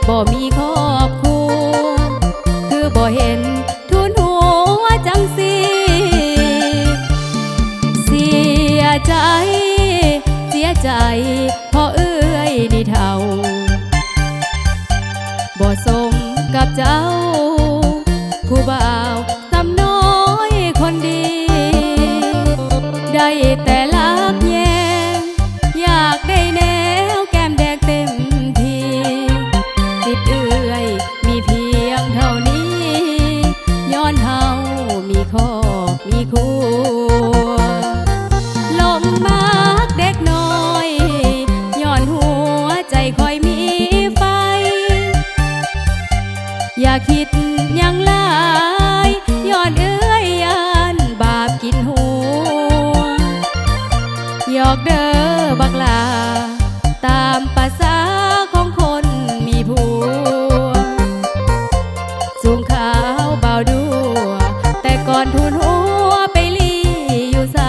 บ่มีครอบครัวคือบ่เห็นทุนหัวจังสิเสียใจเสียใจเพราะเอื้อยนี่เท่าบ่สมกับเจ้าผู้บ่าวสำน้อยคนดีได้แต่ลักแยงอยากได้แนวแก้มแดงเต็มทีสิทธิ์เอื้อยมีเพียงเท่านี้ย้อนเฮามีครอบมีครัวลมมากเด็กน้อยย้อนหัวใจคอยมีไฟอย่าคิดยังหลายย้อนเอื้อยยานบาปกินหัวหยอกเด้อบักลาตามภาษาของคนมีผัวสูงขาวเบาดัวแต่ก่อนทุนหัวไปลีอยู่ใส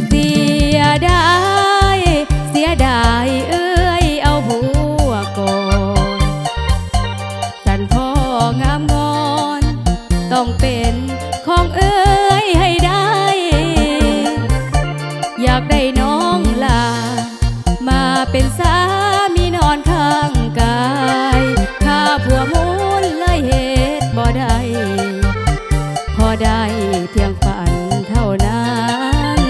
เสียดายเสียดายเอื้อยเอาผัวก่อนสันพ่องามงอนต้องเป็นของเอื้อยให้ได้อยากได้น้องลามาเป็นสามีนอนข้างกายข้าผัวมูลเลยเหตุบ่ได้พอได้เพียงฝันเท่านั้น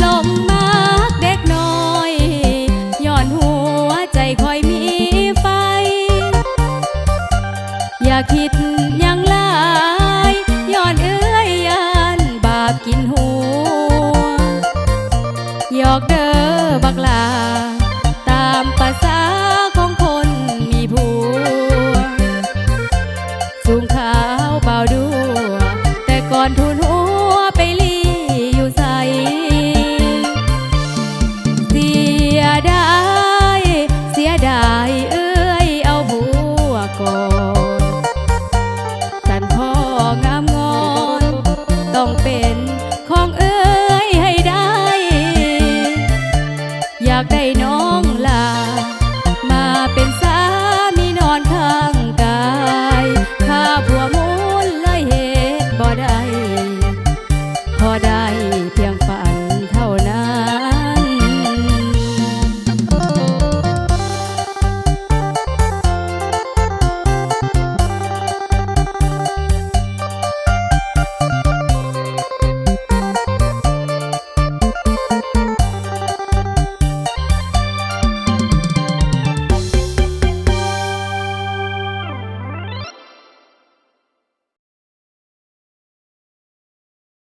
ลมมากเด็กน้อยย้อนหัวใจคอยมีไฟอย่าคิด